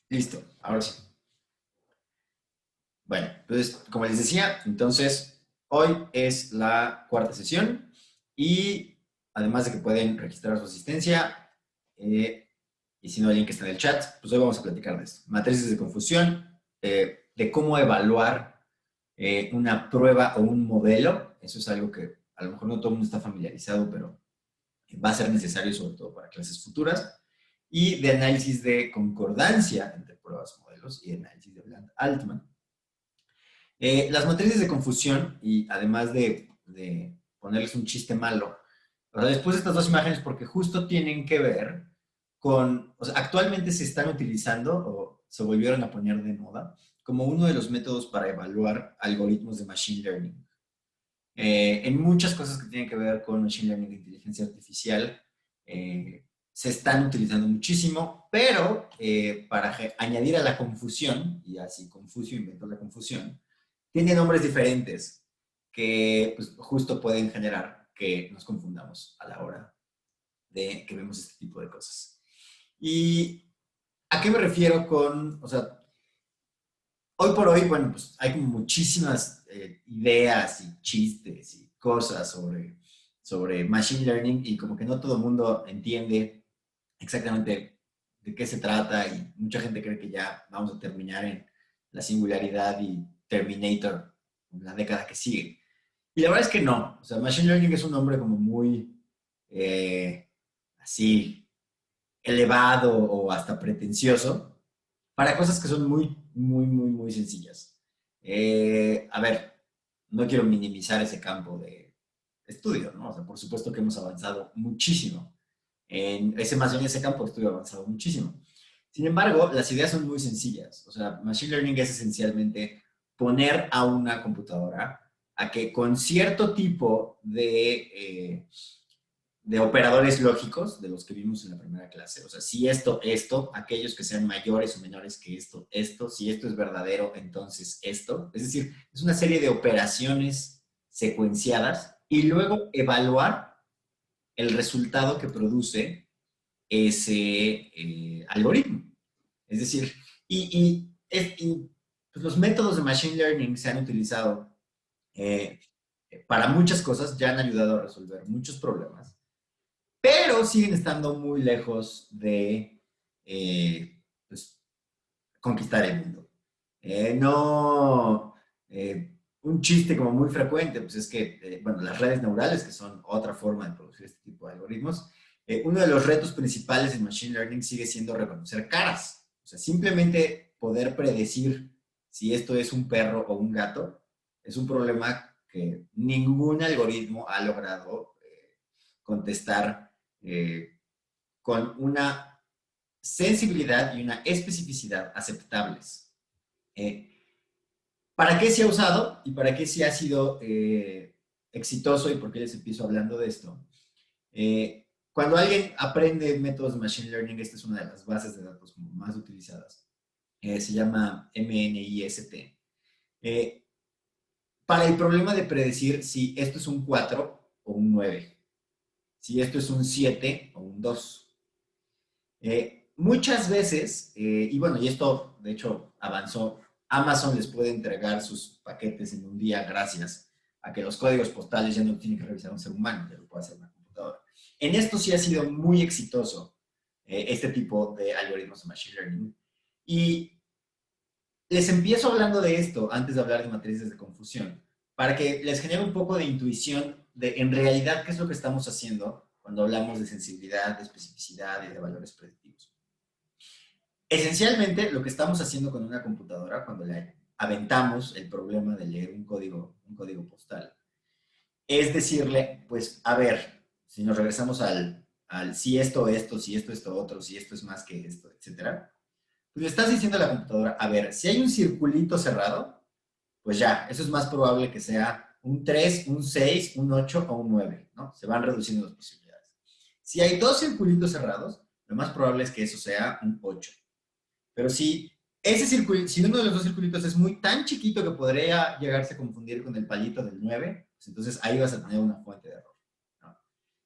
Listo, ahora sí. Bueno, entonces, como les decía, entonces, hoy es la cuarta sesión y además de que pueden registrar su asistencia, eh, y si no, el link está en el chat, pues hoy vamos a platicar de esto. Matrices de confusión, de cómo evaluar una prueba o un modelo. Eso es algo que a lo mejor no todo el mundo está familiarizado, pero va a ser necesario sobre todo para clases futuras. Y de análisis de concordancia entre pruebas, modelos y análisis de Bland-Altman. Las matrices de confusión, y además de ponerles un chiste malo, o sea, después de estas dos imágenes, porque justo tienen que ver con, o sea, actualmente se están utilizando o se volvieron a poner de moda como uno de los métodos para evaluar algoritmos de machine learning. En muchas cosas que tienen que ver con machine learning de inteligencia artificial, se están utilizando muchísimo, pero para añadir a la confusión, y así Confucio inventó la confusión, tiene nombres diferentes que pues, justo pueden generar que nos confundamos a la hora de que vemos este tipo de cosas. ¿Y a qué me refiero con, o sea, hoy por hoy, bueno, pues hay como muchísimas ideas y chistes y cosas sobre machine learning y como que no todo el mundo entiende exactamente de qué se trata y mucha gente cree que ya vamos a terminar en la singularidad y Terminator en la década que sigue. Y la verdad es que no. O sea, Machine Learning es un nombre como muy así elevado o hasta pretencioso para cosas que son muy sencillas. A ver, no quiero minimizar ese campo de estudio, ¿no? O sea, por supuesto que hemos avanzado muchísimo. Más bien ese campo de estudio ha avanzado muchísimo. Sin embargo, las ideas son muy sencillas. O sea, Machine Learning es esencialmente poner a una computadora a que con cierto tipo de operadores lógicos, de los que vimos en la primera clase. O sea, si esto, aquellos que sean mayores o menores que esto, si esto es verdadero, entonces esto. Es decir, es una serie de operaciones secuenciadas y luego evaluar el resultado que produce ese algoritmo. Es decir, pues los métodos de Machine Learning se han utilizado eh, para muchas cosas, ya han ayudado a resolver muchos problemas, pero siguen estando muy lejos de pues, conquistar el mundo. No, un chiste como muy frecuente, pues es que, bueno, las redes neurales, que son otra forma de producir este tipo de algoritmos, uno de los retos principales en Machine Learning sigue siendo reconocer caras. O sea, simplemente poder predecir si esto es un perro o un gato es un problema que ningún algoritmo ha logrado contestar con una sensibilidad y una especificidad aceptables. Eh, ¿Para qué se ha usado y para qué se ha sido exitoso y por qué les empiezo hablando de esto? Cuando alguien aprende métodos de Machine Learning, esta es una de las bases de datos como más utilizadas. Se llama MNIST. Eh, para el problema de predecir si esto es un 4 o un 9, si esto es un 7 o un 2. Muchas veces, y bueno, y esto de hecho avanzó, Amazon les puede entregar sus paquetes en un día gracias a que los códigos postales ya no tienen que revisar un ser humano, ya lo puede hacer una computadora. En esto sí ha sido muy exitoso este tipo de algoritmos de Machine Learning. Y les empiezo hablando de esto antes de hablar de matrices de confusión, para que les genere un poco de intuición de en realidad qué es lo que estamos haciendo cuando hablamos de sensibilidad, de especificidad y de valores predictivos. Esencialmente, lo que estamos haciendo con una computadora cuando le aventamos el problema de leer un código postal, es decirle, pues, a ver, si nos regresamos al si esto, si esto otro, si esto es más que esto, etcétera, pues le estás diciendo a la computadora, a ver, si hay un circulito cerrado, pues ya, eso es más probable que sea un 3, un 6, un 8 o un 9, ¿no? Se van reduciendo las posibilidades. Si hay dos circulitos cerrados, lo más probable es que eso sea un 8. Pero si ese circulito, si uno de los dos circulitos es muy tan chiquito que podría llegarse a confundir con el palito del 9, pues entonces ahí vas a tener una fuente de error, ¿no?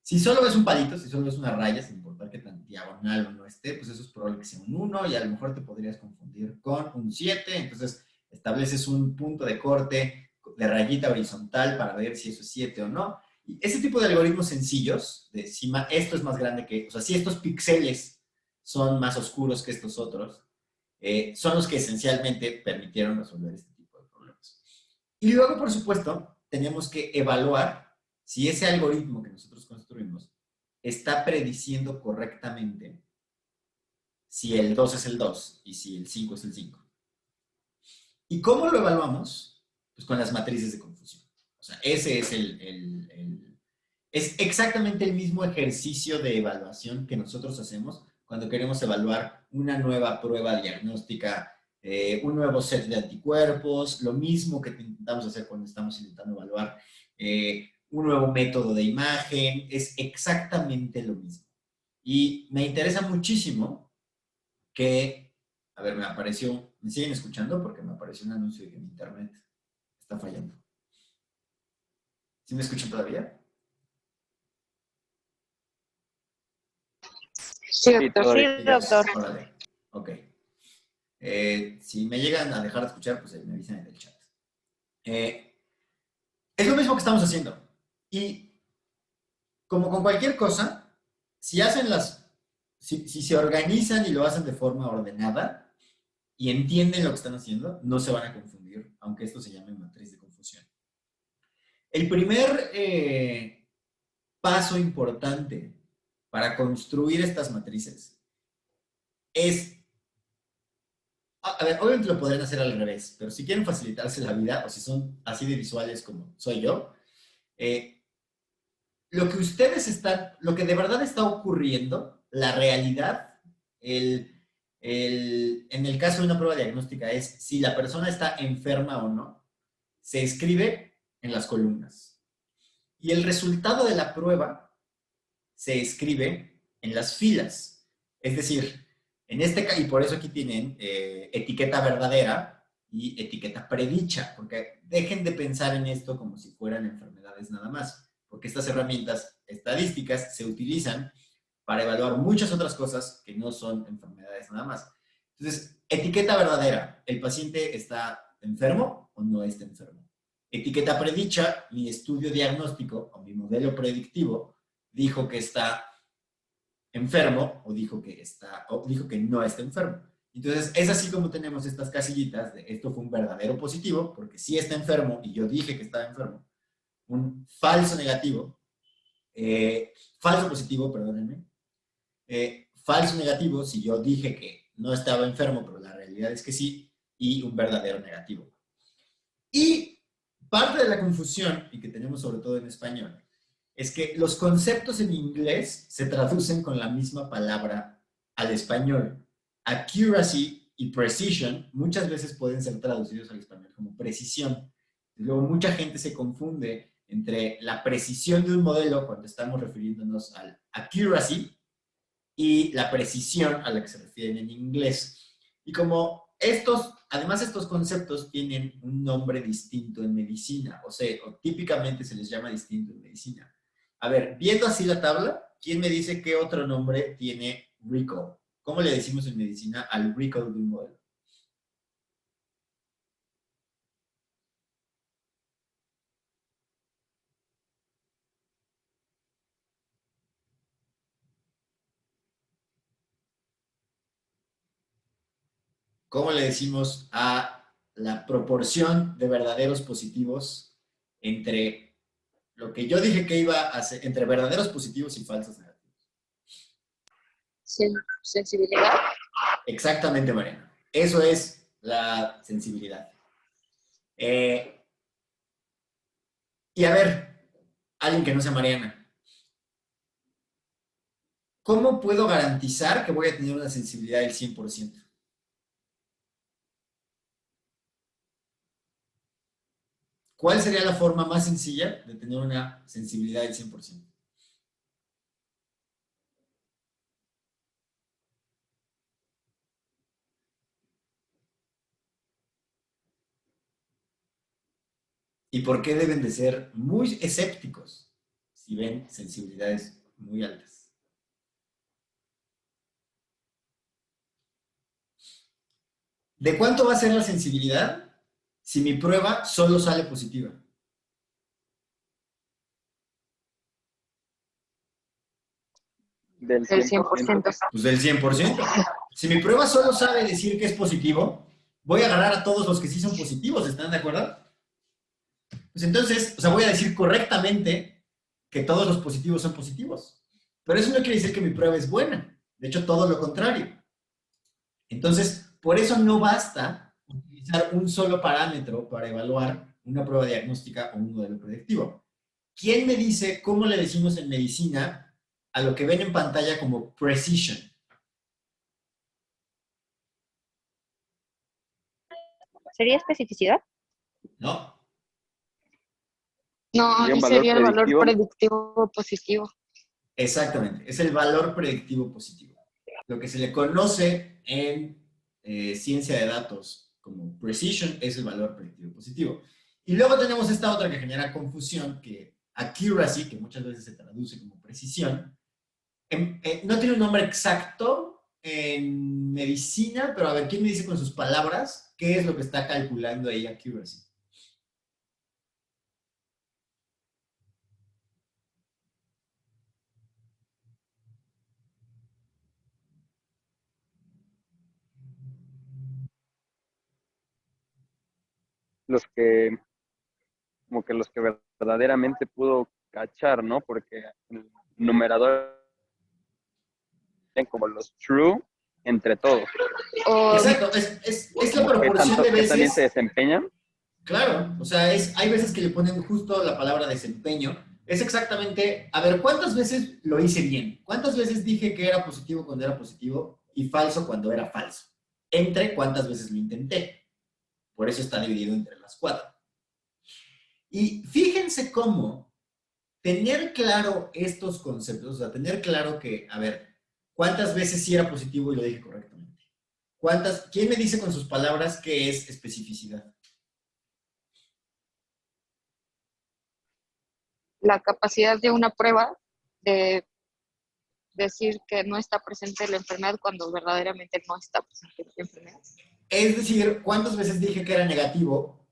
Si solo ves un palito, si solo ves una raya, sin importar qué tan diagonal o no esté, pues eso es probable que sea un 1 y a lo mejor te podrías confundir con un 7. Entonces estableces un punto de corte de rayita horizontal para ver si eso es 7 o no. Y ese tipo de algoritmos sencillos, de si esto es más grande que, o sea, si estos píxeles son más oscuros que estos otros, son los que esencialmente permitieron resolver este tipo de problemas. Y luego, por supuesto, tenemos que evaluar si ese algoritmo que nosotros construimos está prediciendo correctamente si el 2 es el 2 y si el 5 es el 5. ¿Y cómo lo evaluamos? Pues con las matrices de confusión. O sea, ese es es exactamente el mismo ejercicio de evaluación que nosotros hacemos cuando queremos evaluar una nueva prueba diagnóstica, un nuevo set de anticuerpos, lo mismo que intentamos hacer cuando estamos intentando evaluar un nuevo método de imagen, es exactamente lo mismo. Y me interesa muchísimo que, a ver, me siguen escuchando porque me apareció un anuncio de que mi internet está fallando. ¿Sí me escuchan todavía? Sí, Sí, doctor. todavía. Sí, doctor. Órale. Ok. Si me llegan a dejar de escuchar, pues me avisan en el chat. Es lo mismo que estamos haciendo. Y como con cualquier cosa, si hacen si se organizan y lo hacen de forma ordenada y entienden lo que están haciendo, no se van a confundir, aunque esto se llame matriz de confusión. El primer paso importante para construir estas matrices es, a ver, obviamente lo podrían hacer al revés, pero si quieren facilitarse la vida o si son así de visuales como soy yo, eh, lo que de verdad está ocurriendo, la realidad, en el caso de una prueba diagnóstica es si la persona está enferma o no, se escribe en las columnas. Y el resultado de la prueba se escribe en las filas. Es decir, en este caso, y por eso aquí tienen etiqueta verdadera y etiqueta predicha, porque dejen de pensar en esto como si fueran enfermedades nada más, porque estas herramientas estadísticas se utilizan para evaluar muchas otras cosas que no son enfermedades nada más. Entonces, etiqueta verdadera, ¿el paciente está enfermo o no está enfermo? Etiqueta predicha, mi estudio diagnóstico o mi modelo predictivo dijo que está enfermo o dijo que no está enfermo. Entonces, es así como tenemos estas casillitas de esto fue un verdadero positivo, porque sí está enfermo y yo dije que estaba enfermo. Un falso negativo, falso positivo, perdónenme. Falso negativo si yo dije que no estaba enfermo, pero la realidad es que sí, y un verdadero negativo. Y parte de la confusión, y que tenemos sobre todo en español, es que los conceptos en inglés se traducen con la misma palabra al español. Accuracy y precision muchas veces pueden ser traducidos al español como precisión. Y luego mucha gente se confunde entre la precisión de un modelo cuando estamos refiriéndonos al accuracy y la precisión a la que se refieren en inglés. Y como además estos conceptos tienen un nombre distinto en medicina, o típicamente se les llama distinto en medicina. A ver, viendo así la tabla, ¿quién me dice qué otro nombre tiene recall? ¿Cómo le decimos en medicina al recall de un modelo? ¿Cómo le decimos a la proporción de verdaderos positivos entre lo que yo dije que iba a hacer, entre verdaderos positivos y falsos negativos? Sensibilidad. Exactamente, Mariana. Eso es la sensibilidad. Y a ver, alguien que no sea Mariana, ¿cómo puedo garantizar que voy a tener una sensibilidad del 100%? ¿Cuál sería la forma más sencilla de tener una sensibilidad del 100%? ¿Y por qué deben de ser muy escépticos? si ven sensibilidades muy altas. ¿De cuánto va a ser la sensibilidad si mi prueba solo sale positiva? Del El 100%. 100%. Pues del 100%. Si mi prueba solo sabe decir que es positivo, voy a agarrar a todos los que sí son positivos, ¿están de acuerdo? Pues entonces, o sea, voy a decir correctamente que todos los positivos son positivos. Pero eso no quiere decir que mi prueba es buena. De hecho, todo lo contrario. Entonces, por eso no basta utilizar un solo parámetro para evaluar una prueba diagnóstica o un modelo predictivo. ¿Quién me dice cómo le decimos en medicina a lo que ven en pantalla como precision? ¿Sería especificidad? ¿No? No, ¿Sería un aquí valor sería el valor predictivo? predictivo positivo. Exactamente, es el valor predictivo positivo. Lo que se le conoce en ciencia de datos como precision es el valor predictivo positivo. Y luego tenemos esta otra que genera confusión, que accuracy, que muchas veces se traduce como precisión, no tiene un nombre exacto en medicina, pero a ver, ¿quién me dice con sus palabras qué es lo que está calculando ahí accuracy? Los que, como que los que verdaderamente pudo cachar, ¿no? Porque el numerador eran como los true entre todos. O Exacto, es la Como que proporción tanto, de que también se veces. desempeñan. Claro, o sea, hay veces que le ponen justo la palabra desempeño. Es exactamente, a ver, ¿cuántas veces lo hice bien? ¿Cuántas veces dije que era positivo cuando era positivo y falso cuando era falso? Entre cuántas veces lo intenté. Por eso está dividido entre las cuatro. Y fíjense cómo tener claro estos conceptos, o sea, tener claro que, a ver, ¿cuántas veces sí era positivo y lo dije correctamente? ¿Quién me dice con sus palabras qué es especificidad? la capacidad de una prueba de decir que no está presente la enfermedad cuando verdaderamente no está presente la enfermedad. Es decir, ¿cuántas veces dije que era negativo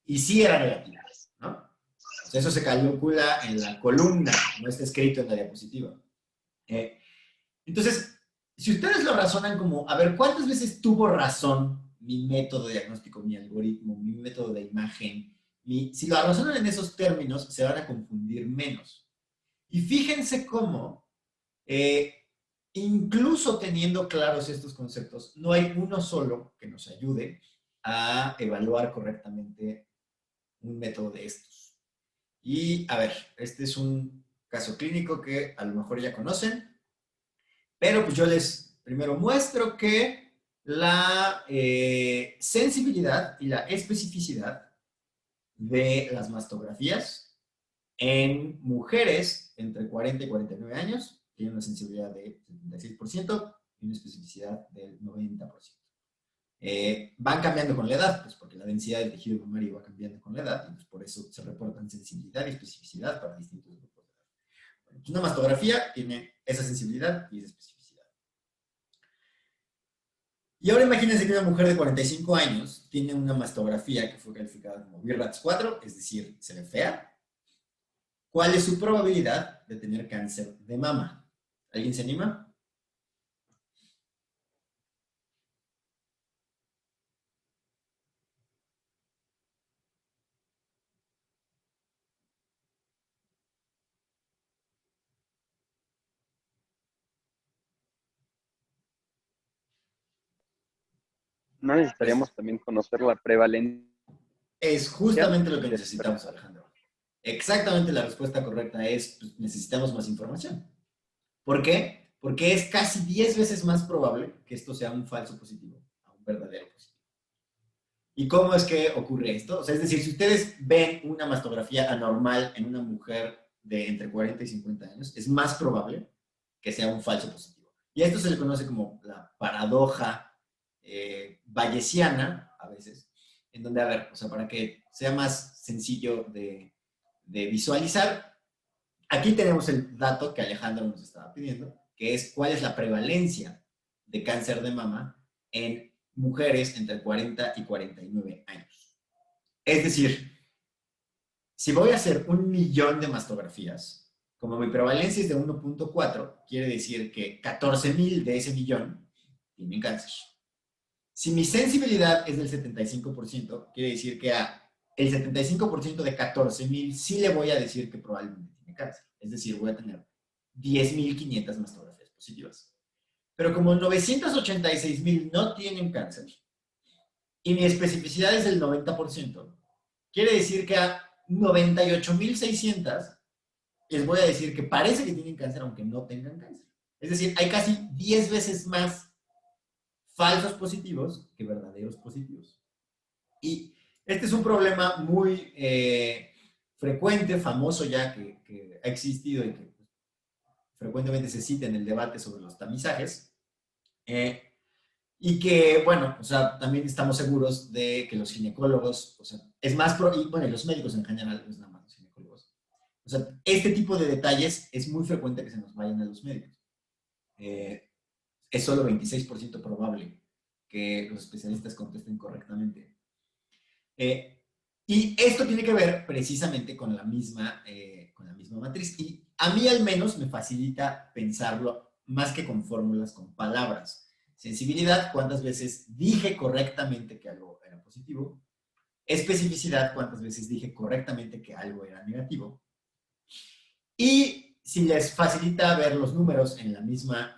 y sí era negativo? ¿No? O sea, eso se calcula en la columna, no está escrito en la diapositiva. Eh, entonces, si ustedes lo razonan como, a ver, ¿cuántas veces tuvo razón mi método de diagnóstico, mi algoritmo, mi método de imagen? Si lo razonan en esos términos, se van a confundir menos. Y fíjense cómo eh, incluso teniendo claros estos conceptos, no hay uno solo que nos ayude a evaluar correctamente un método de estos. Y a ver, este es un caso clínico que a lo mejor ya conocen, pero pues yo les primero muestro que la sensibilidad y la especificidad de las mastografías en mujeres entre 40 y 49 años tiene una sensibilidad de 76% y una especificidad del 90%. Van cambiando con la edad, pues porque la densidad del tejido mamario va cambiando con la edad, y pues por eso se reportan sensibilidad y especificidad para distintos grupos de edad. Bueno, pues una mastografía tiene esa sensibilidad y esa especificidad. Y ahora imagínense que una mujer de 45 años tiene una mastografía que fue calificada como BIRATS 4, es decir, se ve fea. ¿Cuál es su probabilidad de tener cáncer de mama? ¿Alguien se anima? No Pues necesitaríamos también conocer la prevalencia es justamente lo que de necesitamos, Alejandro. Exactamente la respuesta correcta es, pues, necesitamos más información. ¿Por qué? Porque es casi 10 veces más probable que esto sea un falso positivo a un verdadero positivo. ¿Y cómo es que ocurre esto? O sea, es decir, si ustedes ven una mastografía anormal en una mujer de entre 40 y 50 años, es más probable que sea un falso positivo. Y a esto se le conoce como la paradoja bayesiana, a veces, en donde, a ver, o sea, para que sea más sencillo de visualizar, aquí tenemos el dato que Alejandro nos estaba pidiendo, que es cuál es la prevalencia de cáncer de mama en mujeres entre 40 y 49 años. Es decir, si voy a hacer 1.000.000 de mastografías, como mi prevalencia es de 1.4, quiere decir que 14.000 de ese millón tienen cáncer. Si mi sensibilidad es del 75%, quiere decir que el 75% de 14.000 sí le voy a decir que probablemente tiene cáncer. Es decir, voy a tener 10.500 mastografías positivas. Pero como 986.000 no tienen cáncer y mi especificidad es del 90%, quiere decir que a 98.600 les voy a decir que parece que tienen cáncer aunque no tengan cáncer. Es decir, hay casi 10 veces más falsos positivos que verdaderos positivos. Y este es un problema muy frecuente, famoso ya, que ha existido y que frecuentemente se cita en el debate sobre los tamizajes. Y que, bueno, o sea, también estamos seguros de que los ginecólogos, o sea, es más, y bueno, los médicos en general, no es nada más los ginecólogos. O sea, este tipo de detalles es muy frecuente que se nos vayan a los médicos. Es solo 26% probable que los especialistas contesten correctamente. Y esto tiene que ver precisamente con la misma matriz. Y a mí al menos me facilita pensarlo más que con fórmulas, con palabras. Sensibilidad, cuántas veces dije correctamente que algo era positivo. Especificidad, cuántas veces dije correctamente que algo era negativo. Y si les facilita ver los números en la misma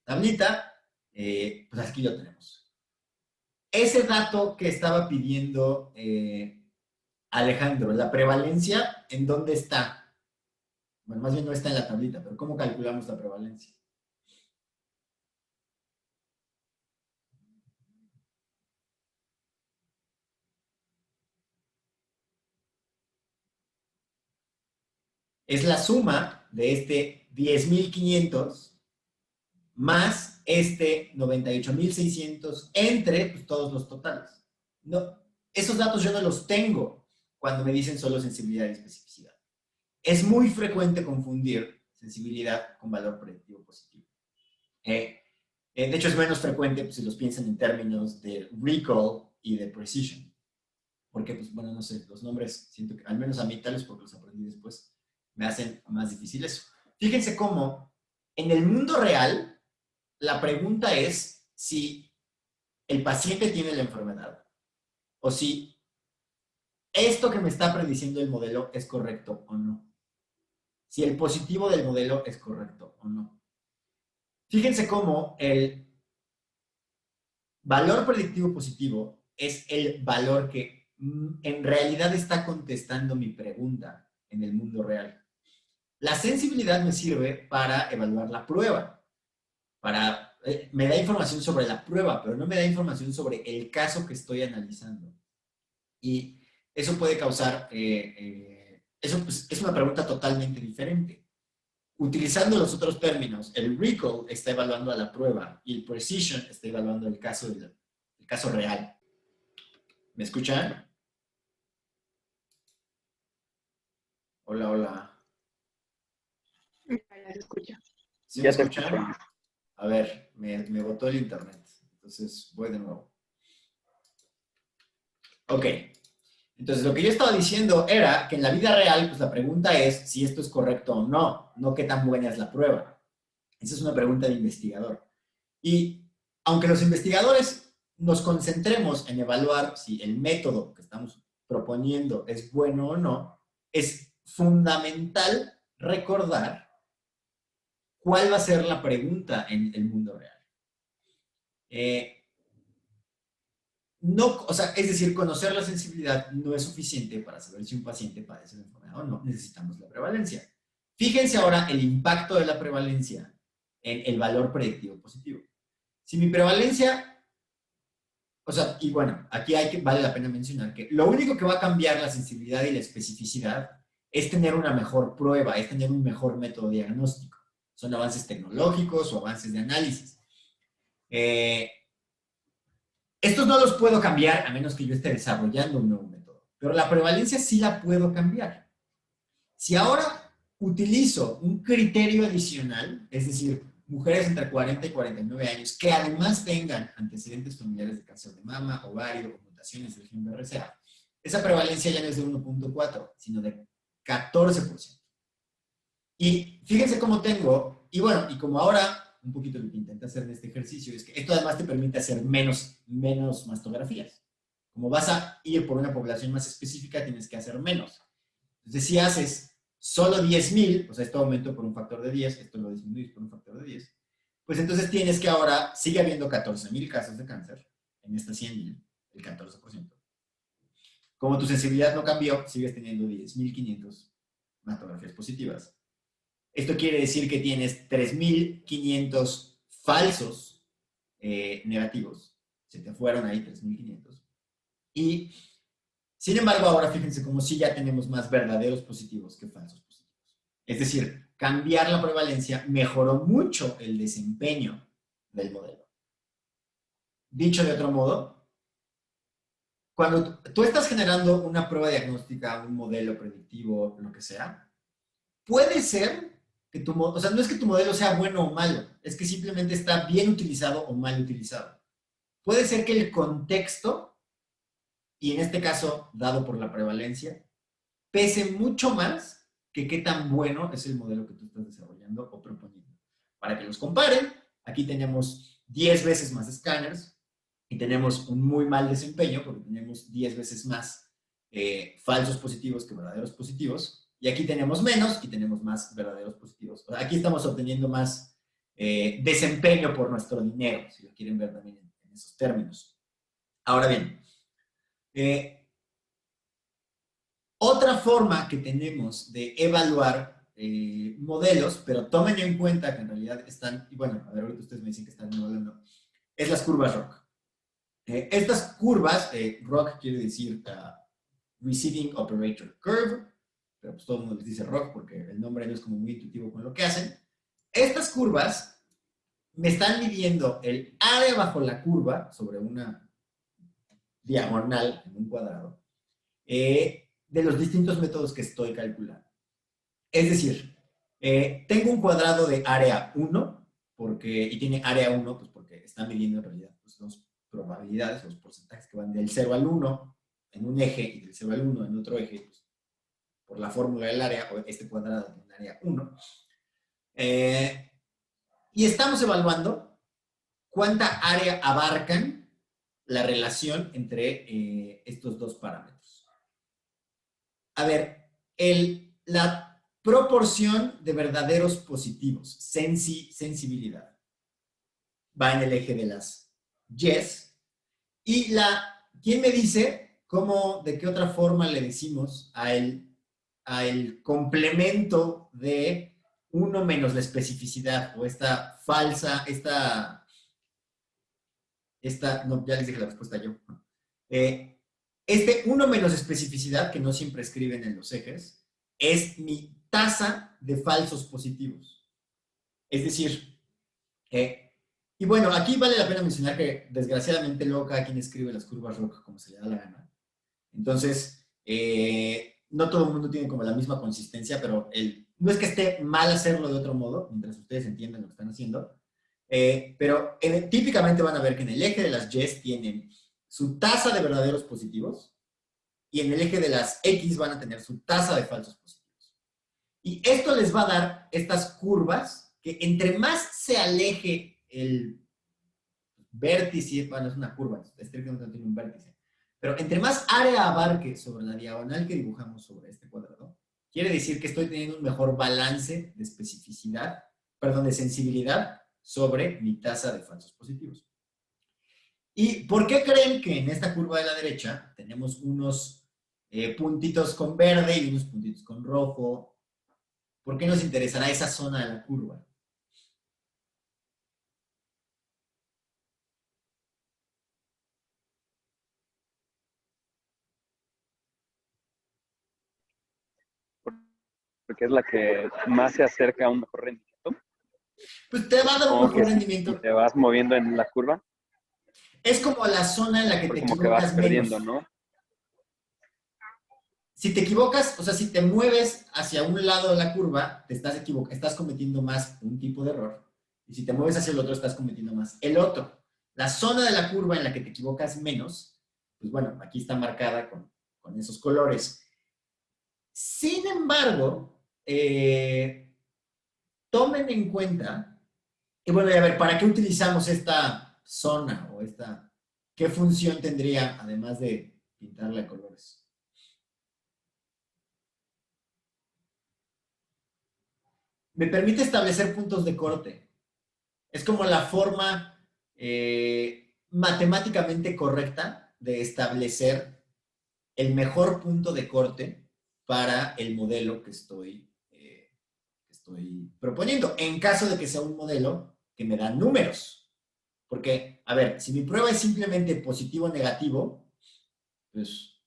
tablita, pues aquí lo tenemos. Ese dato que estaba pidiendo Alejandro, la prevalencia, ¿en dónde está? Bueno, más bien no está en la tablita, pero ¿cómo calculamos la prevalencia? Es la suma de este 10.500 más este 98.600 entre pues, todos los totales. No, esos datos yo no los tengo cuando me dicen solo sensibilidad y especificidad. Es muy frecuente confundir sensibilidad con valor predictivo positivo. De hecho, es menos frecuente pues, si los piensan en términos de recall y de precision. Porque, pues, bueno, no sé, los nombres, siento que, al menos a mí, tal vez porque los aprendí después, me hacen más difíciles. Fíjense cómo en el mundo real, la pregunta es si el paciente tiene la enfermedad o si esto que me está prediciendo el modelo es correcto o no. Si el positivo del modelo es correcto o no. Fíjense cómo el valor predictivo positivo es el valor que en realidad está contestando mi pregunta en el mundo real. La sensibilidad me sirve para evaluar la prueba, me da información sobre la prueba, pero no me da información sobre el caso que estoy analizando. Y eso puede causar, eso pues, es una pregunta totalmente diferente. Utilizando los otros términos, el recall está evaluando a la prueba y el precision está evaluando el caso real. ¿Me escuchan? Hola, hola. Ya se escucha. ¿Sí me escuchan? A ver, me botó el internet. Entonces, voy de nuevo. Ok. Entonces, lo que yo estaba diciendo era que en la vida real, pues la pregunta es si esto es correcto o no, no qué tan buena es la prueba. Esa es una pregunta de investigador. Y aunque los investigadores nos concentremos en evaluar si el método que estamos proponiendo es bueno o no, es fundamental recordar cuál va a ser la pregunta en el mundo real. No, o sea, es decir, conocer la sensibilidad no es suficiente para saber si un paciente padece la enfermedad o no. Necesitamos la prevalencia. Fíjense ahora el impacto de la prevalencia en el valor predictivo positivo. Si mi prevalencia, o sea, y bueno, aquí vale la pena mencionar que lo único que va a cambiar la sensibilidad y la especificidad es tener una mejor prueba, es tener un mejor método diagnóstico. Son avances tecnológicos o avances de análisis. Estos no los puedo cambiar a menos que yo esté desarrollando un nuevo método. Pero la prevalencia sí la puedo cambiar. Si ahora utilizo un criterio adicional, es decir, mujeres entre 40 y 49 años que además tengan antecedentes familiares de cáncer de mama, ovario o mutaciones del gen BRCA, esa prevalencia ya no es de 1.4, sino de 14%. Y fíjense cómo tengo, y bueno, y como ahora, un poquito lo que intenté hacer en este ejercicio es que esto además te permite hacer menos mastografías. Como vas a ir por una población más específica, tienes que hacer menos. Entonces, si haces solo 10,000, o sea, esto aumentó por un factor de 10, esto lo disminuís por un factor de 10, pues entonces tienes que ahora, sigue habiendo 14,000 casos de cáncer, en estas 100,000, el 14%. Como tu sensibilidad no cambió, sigues teniendo 10,500 mastografías positivas. Esto quiere decir que tienes 3,500 falsos negativos. Se te fueron ahí 3,500. Y, sin embargo, ahora fíjense como si ya tenemos más verdaderos positivos que falsos positivos. Es decir, cambiar la prevalencia mejoró mucho el desempeño del modelo. Dicho de otro modo, cuando tú estás generando una prueba diagnóstica, un modelo predictivo, lo que sea, puede ser que o sea, no es que tu modelo sea bueno o malo, es que simplemente está bien utilizado o mal utilizado. Puede ser que el contexto, y en este caso, dado por la prevalencia, pese mucho más que qué tan bueno es el modelo que tú estás desarrollando o proponiendo. Para que los comparen, aquí tenemos 10 veces más escáneres y tenemos un muy mal desempeño porque tenemos 10 veces más falsos positivos que verdaderos positivos. Y aquí tenemos menos y tenemos más verdaderos positivos. O sea, aquí estamos obteniendo más desempeño por nuestro dinero, si lo quieren ver también en esos términos. Ahora bien, otra forma que tenemos de evaluar modelos, pero tomen en cuenta que en realidad están, y bueno, a ver, ahorita ustedes me dicen que están modelando, es las curvas ROC. Estas curvas, ROC quiere decir Receiving Operator Curve, pero pues todo el mundo les dice ROC porque el nombre no es como muy intuitivo con lo que hacen. Estas curvas me están midiendo el área bajo la curva sobre una diagonal en un cuadrado de los distintos métodos que estoy calculando. Es decir, tengo un cuadrado de área 1 y tiene área 1 pues porque está midiendo en realidad pues, las probabilidades, los porcentajes que van del 0 al 1 en un eje y del 0 al 1 en otro eje, pues, por la fórmula del área, o este cuadrado de un área 1. Y estamos evaluando cuánta área abarcan la relación entre estos dos parámetros. A ver, la proporción de verdaderos positivos, sensibilidad, va en el eje de las yes. Y ¿quién me dice de qué otra forma le decimos a el complemento de 1 menos la especificidad, o esta falsa, no, ya les dije la respuesta yo. Este 1 menos especificidad, que no siempre escriben en los ejes, es mi tasa de falsos positivos. Es decir, y bueno, aquí vale la pena mencionar que desgraciadamente luego cada quien escribe las curvas ROC como se le da la gana. Entonces, no todo el mundo tiene como la misma consistencia, pero no es que esté mal hacerlo de otro modo, mientras ustedes entiendan lo que están haciendo, pero típicamente van a ver que en el eje de las Ys tienen su tasa de verdaderos positivos y en el eje de las X van a tener su tasa de falsos positivos. Y esto les va a dar estas curvas que entre más se aleje el vértice, bueno, es una curva, estrictamente no tiene un vértice, pero entre más área abarque sobre la diagonal que dibujamos sobre este cuadrado, quiere decir que estoy teniendo un mejor balance de especificidad, perdón, de sensibilidad sobre mi tasa de falsos positivos. ¿Y por qué creen que en esta curva de la derecha tenemos unos puntitos con verde y unos puntitos con rojo? ¿Por qué nos interesará esa zona de la curva? Porque es la que más se acerca a un mejor rendimiento. Pues te va a dar un mejor rendimiento. Si te vas moviendo en la curva. Es como la zona en la que te como que vas equivocas perdiendo, menos. ¿no? Si te equivocas, o sea, si te mueves hacia un lado de la curva, estás cometiendo más un tipo de error. Y si te mueves hacia el otro, estás cometiendo más el otro. La zona de la curva en la que te equivocas menos, pues bueno, aquí está marcada con esos colores. Sin embargo, tomen en cuenta, y bueno, a ver, ¿para qué utilizamos esta zona o qué función tendría además de pintarla de colores? Me permite establecer puntos de corte. Es como la forma matemáticamente correcta de establecer el mejor punto de corte para el modelo que estoy proponiendo, en caso de que sea un modelo que me da números. Porque, a ver, si mi prueba es simplemente positivo o negativo, pues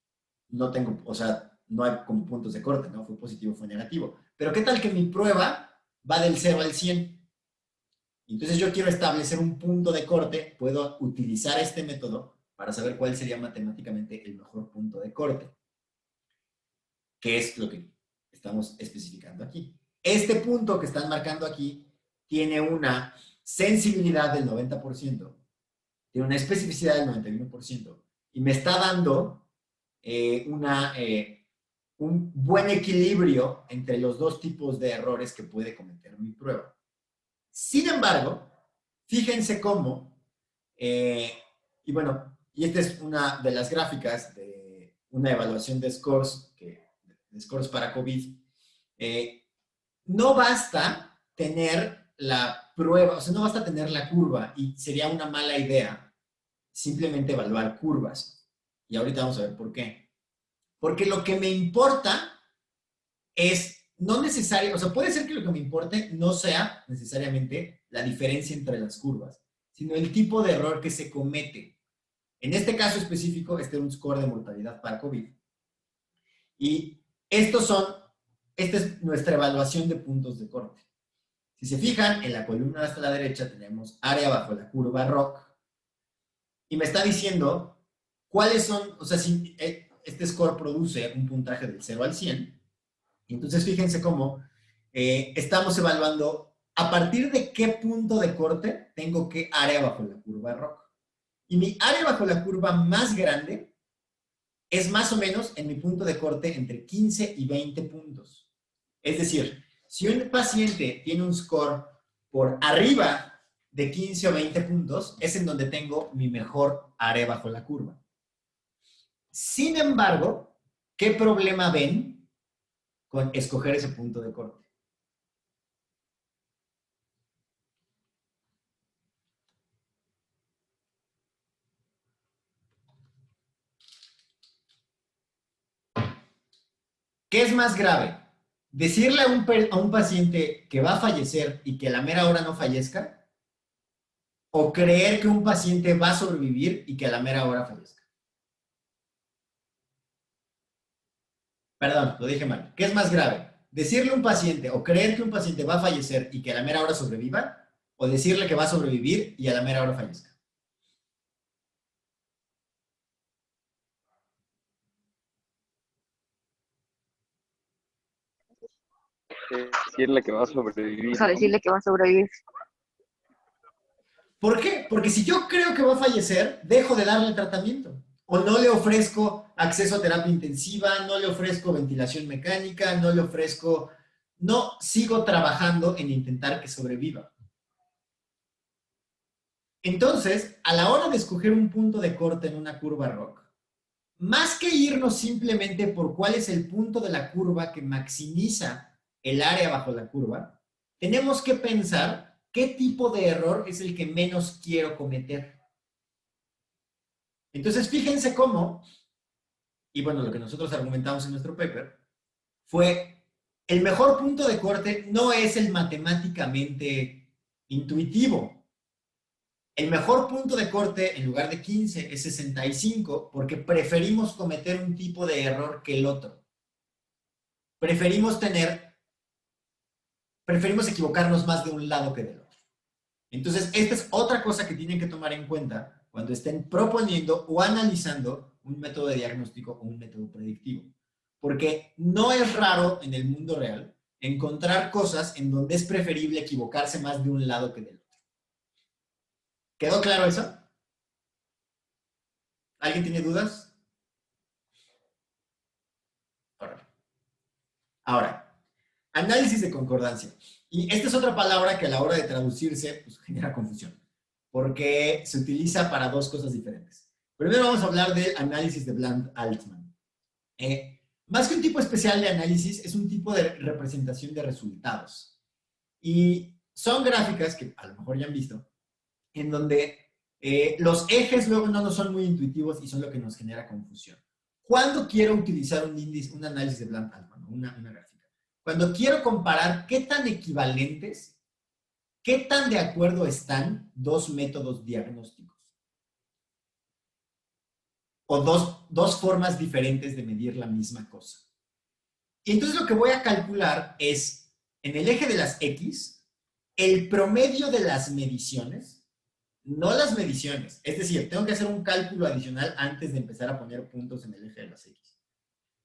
no tengo, o sea, no hay como puntos de corte, ¿no? Fue positivo, fue negativo. Pero ¿qué tal que mi prueba va del 0 al 100? Entonces yo quiero establecer un punto de corte, puedo utilizar este método para saber cuál sería matemáticamente el mejor punto de corte, que es lo que estamos especificando aquí. Este punto que están marcando aquí tiene una sensibilidad del 90%, tiene una especificidad del 91% y me está dando un buen equilibrio entre los dos tipos de errores que puede cometer mi prueba. Sin embargo, fíjense cómo, y bueno, y esta es una de las gráficas de una evaluación de scores, de scores para COVID. No basta tener la prueba, o sea, no basta tener la curva y sería una mala idea simplemente evaluar curvas. Y ahorita vamos a ver por qué. Porque lo que me importa es no necesario, o sea, puede ser que lo que me importe no sea necesariamente la diferencia entre las curvas, sino el tipo de error que se comete. En este caso específico, este es un score de mortalidad para COVID. Y esta es nuestra evaluación de puntos de corte. Si se fijan, en la columna hasta la derecha tenemos área bajo la curva ROC, y me está diciendo cuáles son, o sea, si este score produce un puntaje del 0 al 100, entonces fíjense cómo estamos evaluando a partir de qué punto de corte tengo qué área bajo la curva ROC. Y mi área bajo la curva más grande es más o menos en mi punto de corte entre 15 y 20 puntos. Es decir, si un paciente tiene un score por arriba de 15 o 20 puntos, es en donde tengo mi mejor área bajo la curva. Sin embargo, ¿qué problema ven con escoger ese punto de corte? ¿Qué es más grave? ¿Decirle a un paciente que va a fallecer y que a la mera hora no fallezca? ¿O creer que un paciente va a sobrevivir y que a la mera hora fallezca? Perdón, lo dije mal. ¿Qué es más grave? ¿Decirle a un paciente o creer que un paciente va a fallecer y que a la mera hora sobreviva? ¿O decirle que va a sobrevivir y a la mera hora fallezca? Decirle que va a sobrevivir, O sea, ¿no? decirle que va a sobrevivir. ¿Por qué? Porque si yo creo que va a fallecer, dejo de darle el tratamiento. O no le ofrezco acceso a terapia intensiva, no le ofrezco ventilación mecánica, no sigo trabajando en intentar que sobreviva. Entonces, a la hora de escoger un punto de corte en una curva ROC, más que irnos simplemente por cuál es el punto de la curva que maximiza el área bajo la curva, tenemos que pensar qué tipo de error es el que menos quiero cometer. Entonces, fíjense cómo, y bueno, lo que nosotros argumentamos en nuestro paper, fue el mejor punto de corte no es el matemáticamente intuitivo. El mejor punto de corte, en lugar de 15, es 65, porque preferimos cometer un tipo de error que el otro. Preferimos equivocarnos más de un lado que del otro. Entonces, esta es otra cosa que tienen que tomar en cuenta cuando estén proponiendo o analizando un método de diagnóstico o un método predictivo. porque no es raro en el mundo real encontrar cosas en donde es preferible equivocarse más de un lado que del otro. ¿Quedó claro eso? ¿Alguien tiene dudas? Ahora, análisis de concordancia. Y esta es otra palabra que a la hora de traducirse pues, genera confusión, porque se utiliza para dos cosas diferentes. Primero vamos a hablar del análisis de Bland-Altman. Más que un tipo especial de análisis, es un tipo de representación de resultados. Y son gráficas que a lo mejor ya han visto, en donde los ejes luego no nos son muy intuitivos y son lo que nos genera confusión. ¿Cuándo quiero utilizar un análisis de Bland-Altman, una gráfica? Cuando quiero comparar qué tan equivalentes, qué tan de acuerdo están dos métodos diagnósticos. O dos formas diferentes de medir la misma cosa. Y entonces lo que voy a calcular es, en el eje de las X, el promedio de las mediciones, no las mediciones. Es decir, tengo que hacer un cálculo adicional antes de empezar a poner puntos en el eje de las X.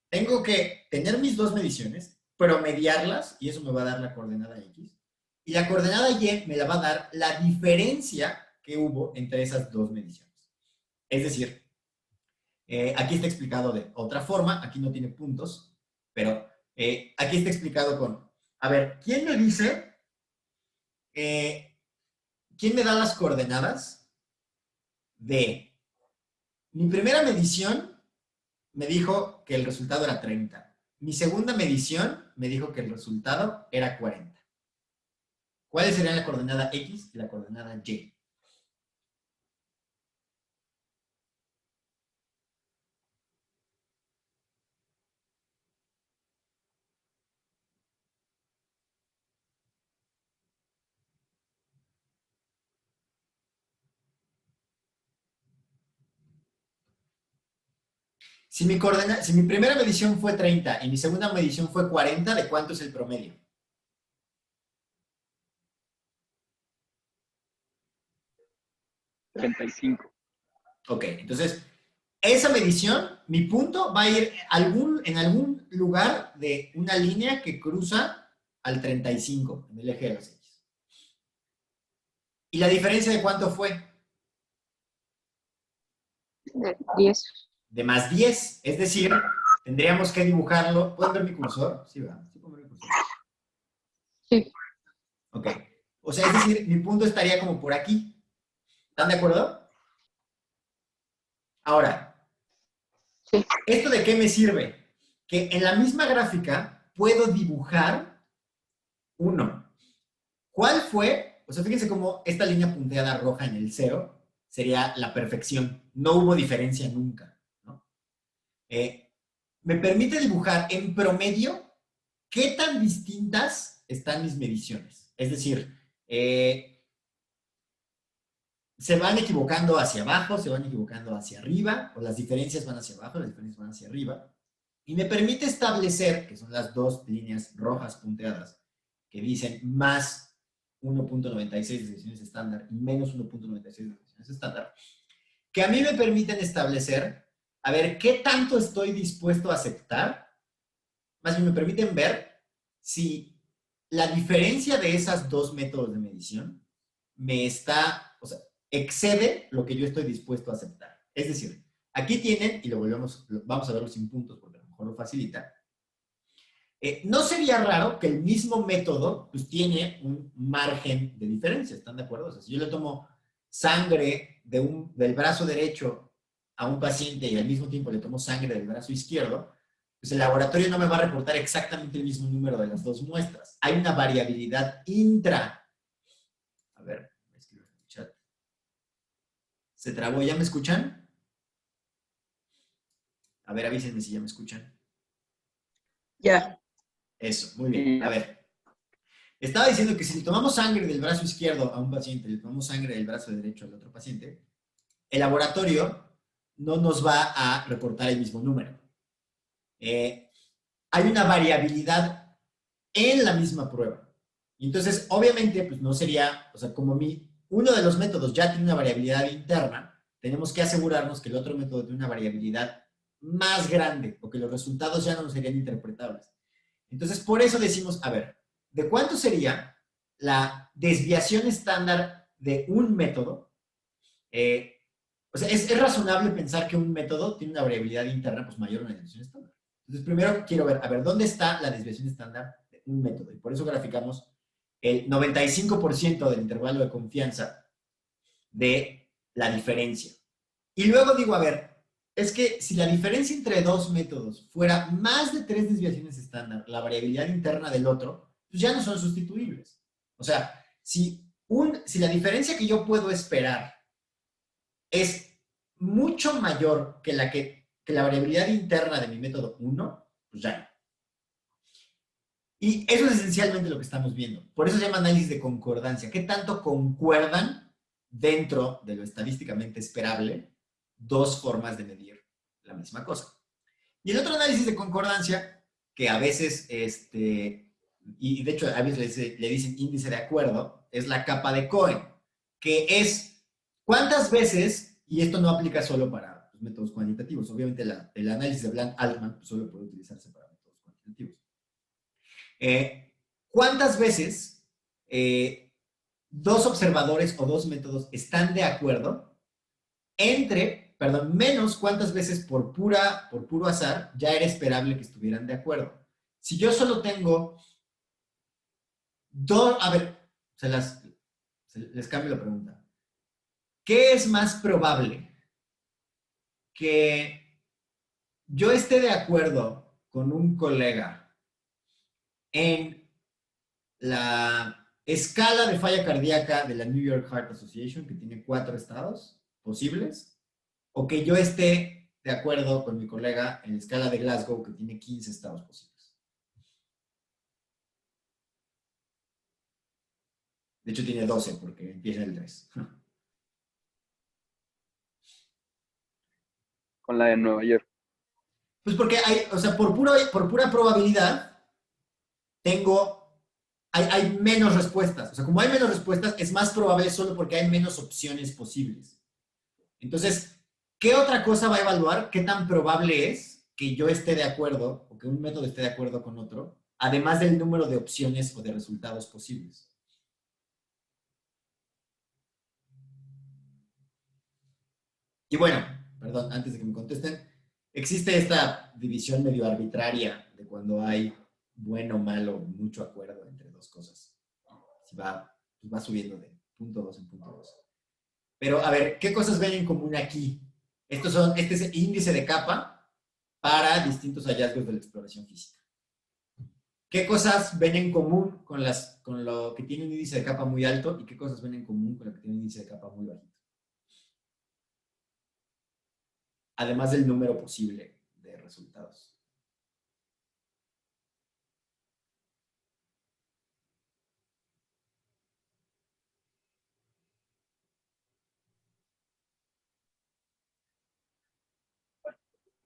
Tengo que tener mis dos mediciones, promediarlas, y eso me va a dar la coordenada X. Y la coordenada Y me la va a dar la diferencia que hubo entre esas dos mediciones. Es decir, aquí está explicado de otra forma, aquí no tiene puntos, pero aquí está explicado con, a ver, ¿quién me dice, quién me da las coordenadas de mi primera medición? Me dijo que el resultado era 30. Mi segunda medición me dijo que el resultado era 40. ¿Cuáles serían la coordenada X y la coordenada Y? Si mi primera medición fue 30 y mi segunda medición fue 40, ¿de cuánto es el promedio? 35. Ok, entonces, esa medición, mi punto va a ir en algún lugar de una línea que cruza al 35 en el eje de las X. ¿Y la diferencia de cuánto fue? De 10. De más 10. Es decir, tendríamos que dibujarlo. ¿Pueden ver mi cursor? Sí, ¿verdad? ¿Sí pueden ver mi cursor? Sí. Ok. O sea, es decir, mi punto estaría como por aquí. ¿Están de acuerdo? Ahora, Sí. ¿esto de qué me sirve? Que en la misma gráfica puedo dibujar uno. ¿Cuál fue? O sea, fíjense cómo esta línea punteada roja en el 0 sería la perfección. No hubo diferencia nunca, ¿no? Me permite dibujar en promedio qué tan distintas están mis mediciones. Es decir, se van equivocando hacia abajo, se van equivocando hacia arriba, o las diferencias van hacia abajo, las diferencias van hacia arriba. Y me permite establecer, que son las dos líneas rojas punteadas, que dicen más 1.96 desviaciones estándar y menos 1.96 desviaciones estándar, que a mí me permiten establecer, a ver, qué tanto estoy dispuesto a aceptar, más bien me permiten ver si la diferencia de esas dos métodos de medición me está, o sea, excede lo que yo estoy dispuesto a aceptar. Es decir, aquí tienen, y vamos a verlo sin puntos porque a lo mejor lo facilita, no sería raro que el mismo método pues tiene un margen de diferencia, ¿están de acuerdo? O sea, si yo le tomo sangre del brazo derecho a un paciente y al mismo tiempo le tomo sangre del brazo izquierdo, pues el laboratorio no me va a reportar exactamente el mismo número de las dos muestras. Hay una variabilidad intra. A ver, escribo en el chat. ¿Se trabó? ¿Ya me escuchan? A ver, avísenme si ya me escuchan. Ya. Eso, muy bien. A ver. Estaba diciendo que si le tomamos sangre del brazo izquierdo a un paciente y le tomamos sangre del brazo derecho al otro paciente, el laboratorio no nos va a reportar el mismo número. Hay una variabilidad en la misma prueba. Y entonces, obviamente, pues no sería, o sea, como uno de los métodos ya tiene una variabilidad interna, tenemos que asegurarnos que el otro método tiene una variabilidad más grande o que los resultados ya no serían interpretables. Entonces, por eso decimos, a ver, ¿de cuánto sería la desviación estándar de un método? O sea, es razonable pensar que un método tiene una variabilidad interna pues, mayor a una desviación estándar. Entonces, primero quiero ver, a ver, ¿dónde está la desviación estándar de un método? Y por eso graficamos el 95% del intervalo de confianza de la diferencia. Y luego digo, a ver, es que si la diferencia entre dos métodos fuera más de 3 desviaciones estándar, la variabilidad interna del otro, pues ya no son sustituibles. O sea, si la diferencia que yo puedo esperar es mucho mayor que la variabilidad interna de mi método 1, pues ya no. Y eso es esencialmente lo que estamos viendo. Por eso se llama análisis de concordancia. ¿Qué tanto concuerdan dentro de lo estadísticamente esperable dos formas de medir la misma cosa? Y el otro análisis de concordancia, que a veces, y de hecho a veces le dicen índice de acuerdo, es la capa de Cohen, que es cuántas veces, y esto no aplica solo para los métodos cuantitativos, obviamente el análisis de Bland-Altman pues, solo puede utilizarse para métodos cuantitativos. ¿Cuántas veces dos observadores o dos métodos están de acuerdo menos cuántas veces por puro azar ya era esperable que estuvieran de acuerdo? Si yo solo tengo a ver, les cambio la pregunta. ¿Qué es más probable? ¿Que yo esté de acuerdo con un colega en la escala de falla cardíaca de la New York Heart Association, que tiene 4 estados posibles, o que yo esté de acuerdo con mi colega en la escala de Glasgow, que tiene 15 estados posibles? De hecho, tiene 12 porque empieza el 3. Con la de Nueva York. Pues porque o sea, por pura probabilidad, hay menos respuestas. O sea, como hay menos respuestas, es más probable solo porque hay menos opciones posibles. Entonces, ¿qué otra cosa va a evaluar? ¿Qué tan probable es que yo esté de acuerdo o que un método esté de acuerdo con otro, además del número de opciones o de resultados posibles? Y bueno, perdón, antes de que me contesten, existe esta división medio arbitraria de cuando hay bueno, malo, mucho acuerdo entre dos cosas. Si pues va subiendo de punto 2 en punto 2. Pero, a ver, ¿qué cosas ven en común aquí? Este es el índice de capa para distintos hallazgos de la exploración física. ¿Qué cosas ven en común con lo que tiene un índice de capa muy alto y qué cosas ven en común con lo que tiene un índice de capa muy bajito? Además del número posible de resultados.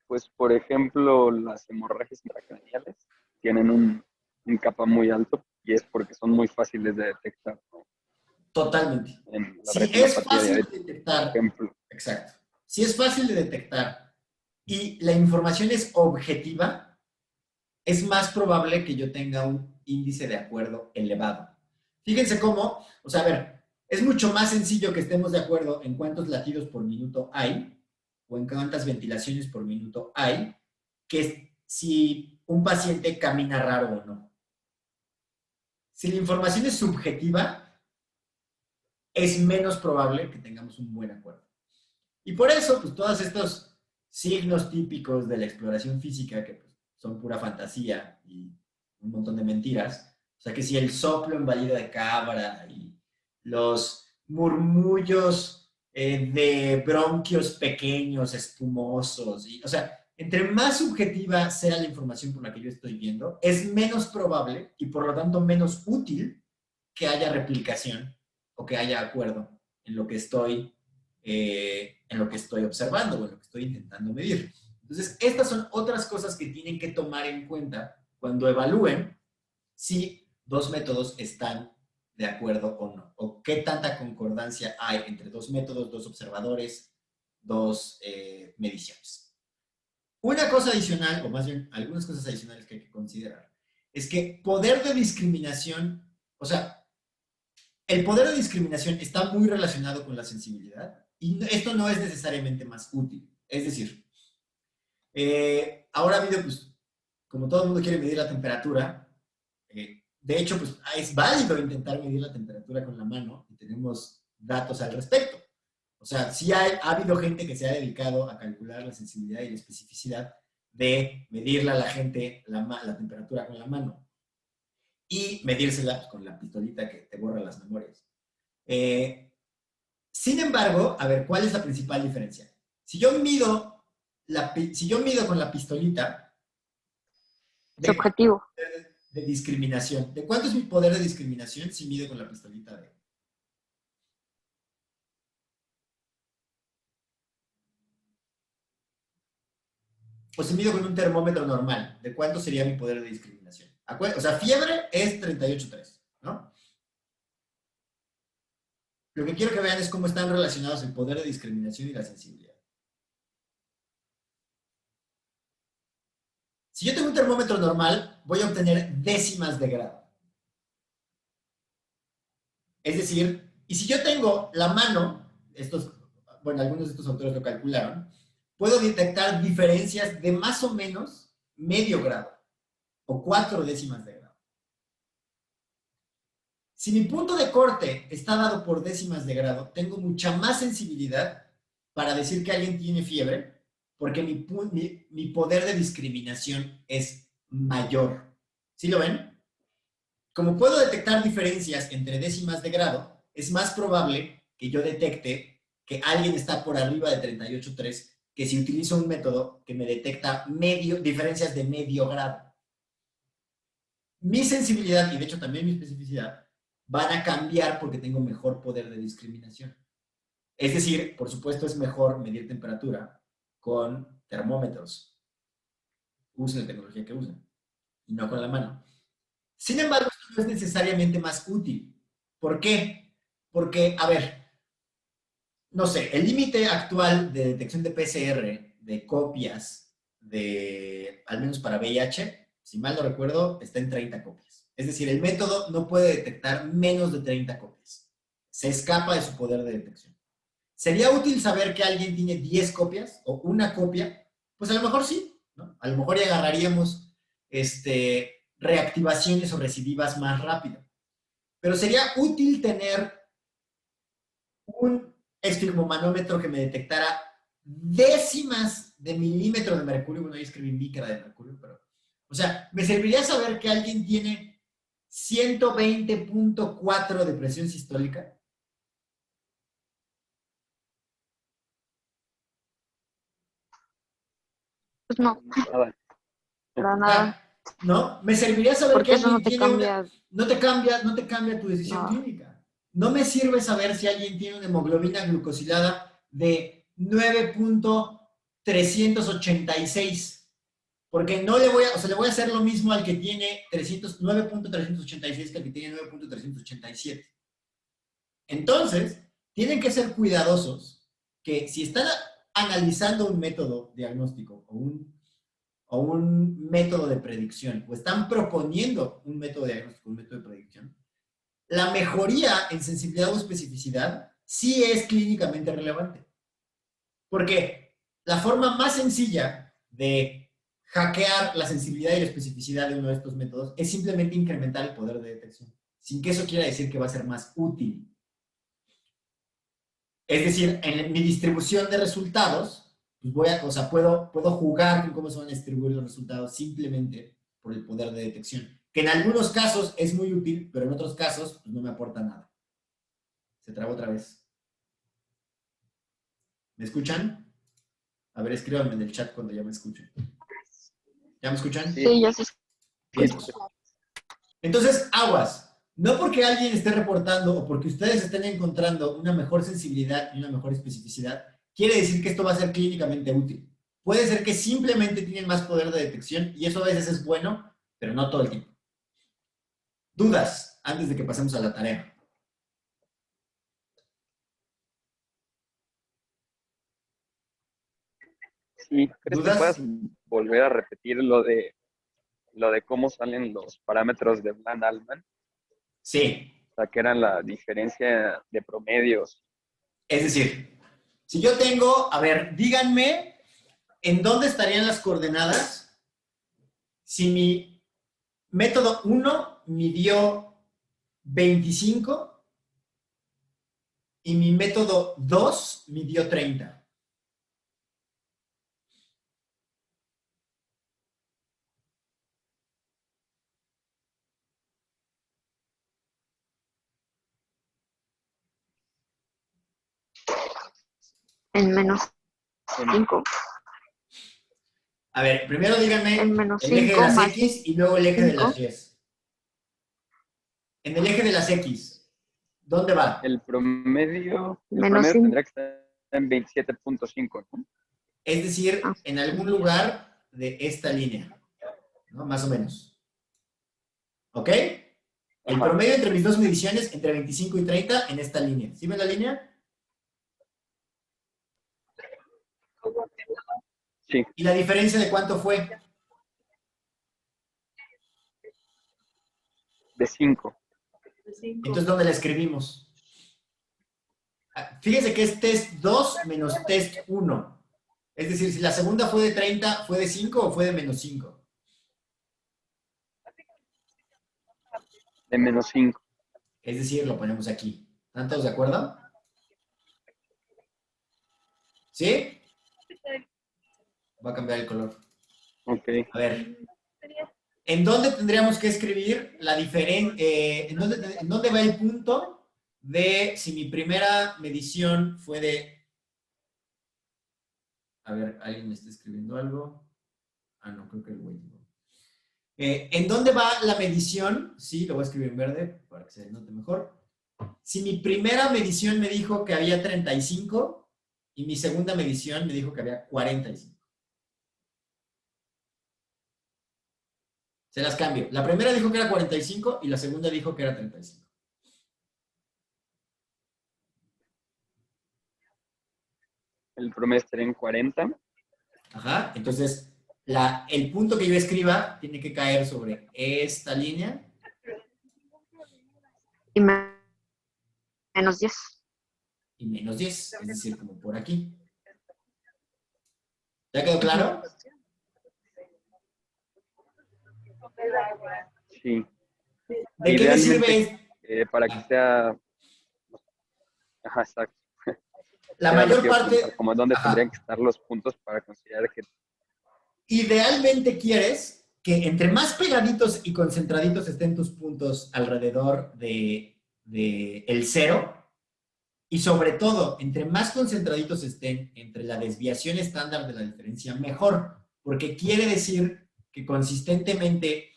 Pues, por ejemplo, las hemorragias intracraneales tienen un capa muy alto y es porque son muy fáciles de detectar, ¿no? Totalmente. En la Si es retinopatía fácil diabética, de por detectar, ejemplo. exacto. Si es fácil de detectar y la información es objetiva, es más probable que yo tenga un índice de acuerdo elevado. Fíjense cómo, o sea, a ver, es mucho más sencillo que estemos de acuerdo en cuántos latidos por minuto hay o en cuántas ventilaciones por minuto hay, que si un paciente camina raro o no. Si la información es subjetiva, es menos probable que tengamos un buen acuerdo. Y por eso, pues todos estos signos típicos de la exploración física, que pues, son pura fantasía y un montón de mentiras, o sea que si el soplo en valida de cabra y los murmullos de bronquios pequeños, espumosos, o sea, entre más subjetiva sea la información por la que yo estoy viendo, es menos probable y por lo tanto menos útil que haya replicación o que haya acuerdo en lo que estoy observando o en lo que estoy intentando medir. Entonces, estas son otras cosas que tienen que tomar en cuenta cuando evalúen si dos métodos están de acuerdo o no, o qué tanta concordancia hay entre dos métodos, dos observadores, dos mediciones. Una cosa adicional, o más bien algunas cosas adicionales que hay que considerar, es que poder de discriminación, o sea, el poder de discriminación está muy relacionado con la sensibilidad y esto no es necesariamente más útil. Es decir, ahora ha habido, pues, como todo el mundo quiere medir la temperatura, de hecho, pues es válido intentar medir la temperatura con la mano y tenemos datos al respecto. O sea, sí ha habido gente que se ha dedicado a calcular la sensibilidad y la especificidad de medirle a la gente la temperatura con la mano y medírsela pues, con la pistolita que te borra las memorias. Sin embargo, a ver, ¿cuál es la principal diferencia? Si yo mido, si yo mido con la pistolita Es objetivo. de discriminación, ¿de cuánto es mi poder de discriminación si mido con la pistolita de... O si mido con un termómetro normal, ¿de cuánto sería mi poder de discriminación? O sea, fiebre es 38.3, ¿no? Lo que quiero que vean es cómo están relacionados el poder de discriminación y la sensibilidad. Si yo tengo un termómetro normal, voy a obtener décimas de grado. Es decir, y si yo tengo la mano, bueno, algunos de estos autores lo calcularon, puedo detectar diferencias de más o menos medio grado o 4 décimas de grado. Si mi punto de corte está dado por décimas de grado, tengo mucha más sensibilidad para decir que alguien tiene fiebre, porque mi poder de discriminación es mayor. ¿Sí lo ven? Como puedo detectar diferencias entre décimas de grado, es más probable que yo detecte que alguien está por arriba de 38.3 que si utilizo un método que me detecta diferencias de medio grado. Mi sensibilidad, y de hecho también mi especificidad, van a cambiar porque tengo mejor poder de discriminación. Es decir, por supuesto es mejor medir temperatura con termómetros. Usen la tecnología que usen y no con la mano. Sin embargo, esto no es necesariamente más útil. ¿Por qué? Porque, a ver, no sé, el límite actual de detección de PCR de copias al menos para VIH, si mal no recuerdo, está en 30 copias. Es decir, el método no puede detectar menos de 30 copias. Se escapa de su poder de detección. ¿Sería útil saber que alguien tiene 10 copias o una copia? Pues a lo mejor sí, ¿no? A lo mejor ya agarraríamos reactivaciones o recidivas más rápido. Pero sería útil tener un esfigmomanómetro que me detectara décimas de milímetro de mercurio. Bueno, ahí escribí micra de mercurio, pero... O sea, me serviría saber que alguien tiene 120.4 de presión sistólica. Pues no, Nada. para nada. ¿No? Me serviría saber que Porque eso no alguien te tiene cambia no te cambia tu decisión nada. clínica. No me sirve saber si alguien tiene una hemoglobina glucosilada de 9.386. Porque no le voy a, o sea, le voy a hacer lo mismo al que tiene 9.386 que al que tiene 9.387. Entonces, tienen que ser cuidadosos que si están analizando un método diagnóstico o un método de predicción, o están proponiendo un método de diagnóstico, un método de predicción, la mejoría en sensibilidad o especificidad sí es clínicamente relevante. Porque la forma más sencilla de hackear la sensibilidad y la especificidad de uno de estos métodos es simplemente incrementar el poder de detección, sin que eso quiera decir que va a ser más útil. Es decir, en mi distribución de resultados, pues puedo jugar con cómo se van a distribuir los resultados simplemente por el poder de detección, que en algunos casos es muy útil, pero en otros casos pues, no me aporta nada. Se trabó otra vez. ¿Me escuchan? A ver, escríbanme en el chat cuando ya me escuchen. ¿Ya me escuchan? Sí, Sí, ya se Bien. Entonces, aguas. No porque alguien esté reportando o porque ustedes estén encontrando una mejor sensibilidad y una mejor especificidad, quiere decir que esto va a ser clínicamente útil. Puede ser que simplemente tienen más poder de detección y eso a veces es bueno, pero no todo el tiempo. Dudas antes de que pasemos a la tarea. Sí, ¿crees que ¿Dudas? puedas volver a repetir lo de cómo salen los parámetros de Bland-Altman? Sí. O sea, que eran la diferencia de promedios. Es decir, si yo tengo, a ver, díganme en dónde estarían las coordenadas si mi método 1 midió 25 y mi método 2 midió 30. En menos 5. A ver, primero En díganme menos el eje de 5 las más X y luego el eje de 5. las Y. En el eje de las X, ¿dónde va? El promedio Menos 5. tendría que estar en 27.5, ¿no? Es decir, en algún lugar de esta línea, ¿no? Más o menos. ¿Ok? El Ajá. promedio entre mis dos mediciones, entre 25 y 30, en esta línea. ¿Sí ven la línea? Sí, ¿Y la diferencia de cuánto fue? de 5. Entonces, ¿dónde la escribimos? Fíjense que es test 2 menos test 1. Es decir, si la segunda fue de 30, ¿fue de 5 o fue de menos 5? De menos 5. Es decir, lo ponemos aquí. ¿Están todos de acuerdo? ¿Sí? Va a cambiar el color. Ok. A ver. ¿En dónde tendríamos que escribir la diferencia? ¿En dónde va el punto de si mi primera medición fue de... A ver, alguien me está escribiendo algo. Ah, no, creo que el güey no. ¿En dónde va la medición? Sí, lo voy a escribir en verde para que se note mejor. Si mi primera medición me dijo que había 35 y mi segunda medición me dijo que había 45. Se las cambio. La primera dijo que era 45 y la segunda dijo que era 35. El promedio estaría en 40. Ajá, entonces el punto que yo escriba tiene que caer sobre esta línea. Y menos 10. Y menos 10, es decir, como por aquí. ¿Ya quedó claro? Sí. ¿De qué me sirve? Para que sea... Ajá, exacto. La Era lo mayor que iba a parte... preguntar, como dónde Ajá. tendrían que estar los puntos para considerar que... Idealmente quieres que entre más pegaditos y concentraditos estén tus puntos alrededor de el cero, y sobre todo, entre más concentraditos estén entre la desviación estándar de la diferencia, mejor, porque quiere decir que consistentemente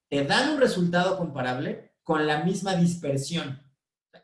te dan un resultado comparable con la misma dispersión.